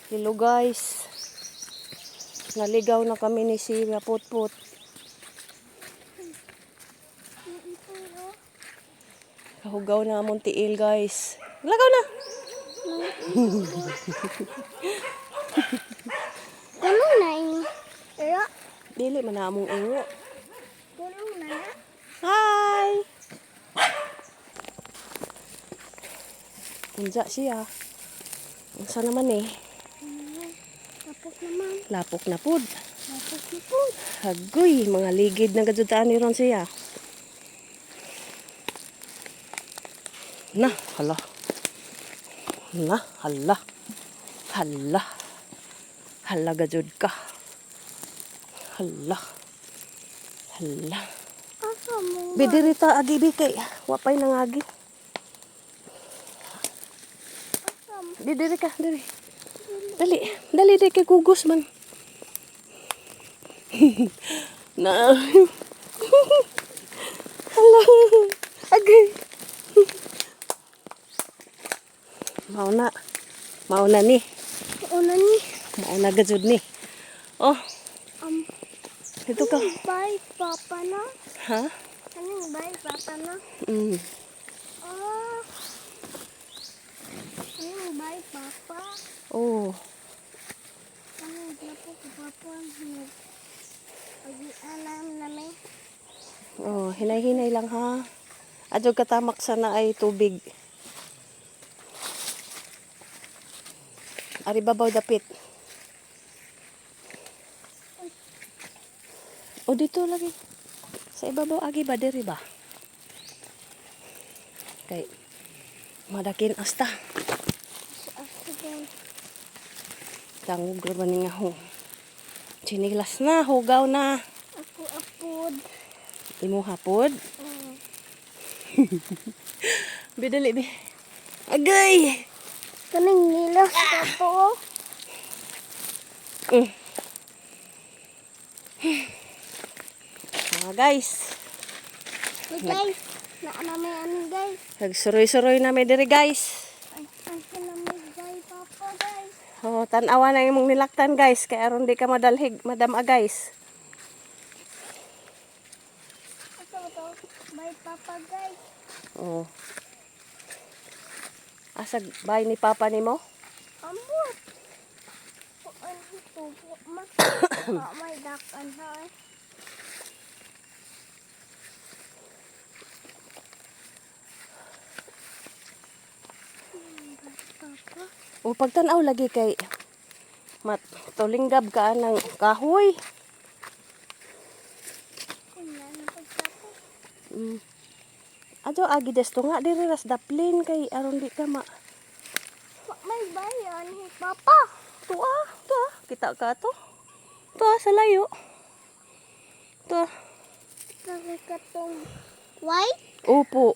Hello guys. Naligaw na kami ni si Putput. Kahugaw na among tiil guys. Lagaw na. Kulong na ini. Pero Dili man na among ingo. kulong na. Hi. Unsa siya? Unsa naman eh? Tapos naman. Lapok na pud. Tapos na po. Hagoy, mga ligid na gadudaan ni ron siya. Na, hala. Na, hala. Hala. Hala gajud ka. Hala. Hala. Asa mo? Bidirita agi bi kay wapay nangagi. Asa mo? Diri ka, diri. Dali, dali di kay gugos man. Na. Hala. Agay. Mauna. Mauna ni. Una ni. Mauna gajud ni. Oh, ito ka. Bye papa na. Ha? Kaning bye papa na. Ah. Kaning bye papa. Oh. Kaning po ko papa. Agi alam namin. Oh, hinay-hinay lang ha. Adyo katamak sana ay tubig. Ari babaw dapit. O dito lagi. Sa ibabaw agi ba diri ba? Kay madakin asta. Accident. Tangog ra man nga ho. Chinilas na, hugaw na. Ako apod. Imo hapod. Bidali bi. Agay. Kaning nilas ka po. Mga guys, Hey guys. Naamay amin guys. nagsuroy-suroy na may diri guys. Ay, namin bye papa guys. Oh, tan-awa na imong nilaktan guys, kay aron di ka madalhig, madam guys. Asa to? Bye papa guys. Oh. Asag bay ni papa nimo? Ambot. Kuan ito. May dakan ha. Papa. O pagtan-aw lagi kay tulinggab ka ng kahoy. Kunya na pagtapos. Adyo agi desto nga diri ras daplin kay aron di ka May bayan ni papa. tuwa. Kita ka to. Tuwa sa layo. Tuwa. Kasi katong white. Upo.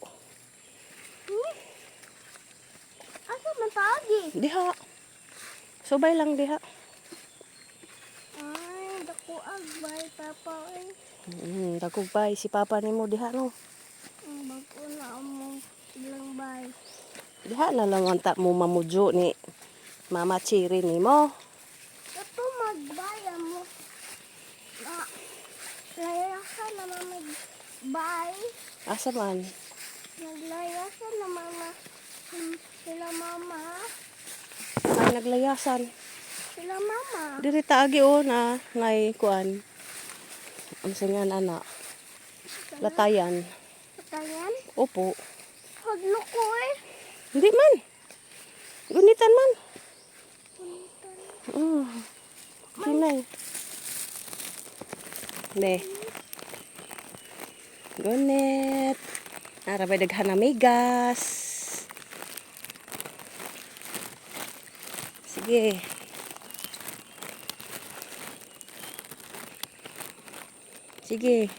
Asa man taagi? Diha. Subay lang diha. Ay, dako bye papa ay. Dagog bay si papa nimo diha no. Bago na mo ilang bye. Diha na lang anta mo mamudyo ni Mama Chiri nimo. Ito magbaya mo. Na, layasan na mama bye. Asa man? Naglayasan na mama. Sila mama. Ay naglayasan. Sila mama. Diri taagi o na ngay kuan. Ang singan ana. Latayan. Patayan. Opo. Hadlo ko eh. Hindi man. Gunitan man. Kinay. Ne. Gunit. Arabay daghan na migas. Sige. Sige.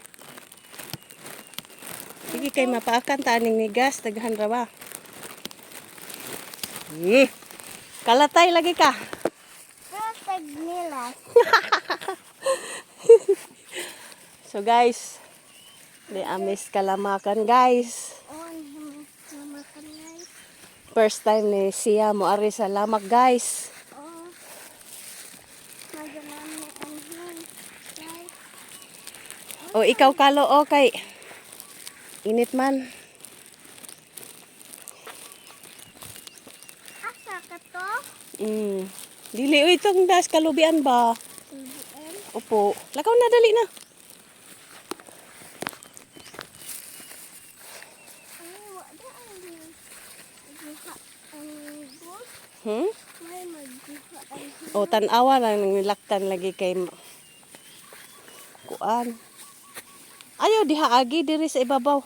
Sige kay mapaakan taning migas daghan ra ba? Kalatay lagi ka. Katag nila. So guys, di amis kalamakan guys. Namakan guys. First time ni siya mo ari sa lamak guys. O ikaw kalo o kay init man. Asa ka to? Dili o itong das kalubian ba? Tubuan. Opo. Lakaw na dali na. Ay, wala ang magduha ang gold. May magduha ang O tan-awa lang nilaktan lagi kay kuan. Ayo diha agi diri sa ibabaw.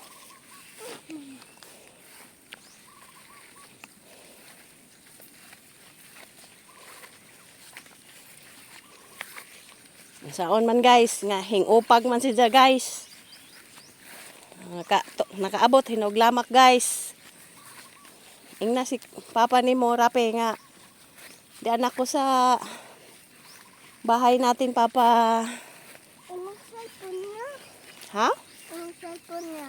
Saon man guys, nga hingupag man siya guys. Nakaabot hinog lamak guys. Ingna si papa ni mo rape nga. Di anak ko sa bahay natin papa. Anong cellphone niya? Ha? Anong cellphone niya?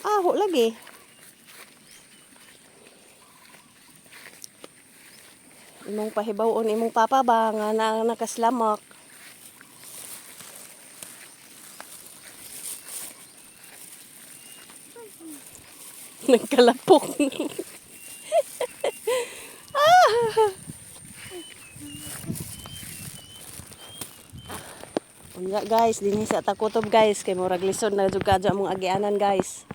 Aho lagi. Imong pahibawon imong papa ba nga nakaslamak. Nagkalapok. Unya guys, dinhi sa takutob guys kay murag lison na jud kadyo among agianan guys.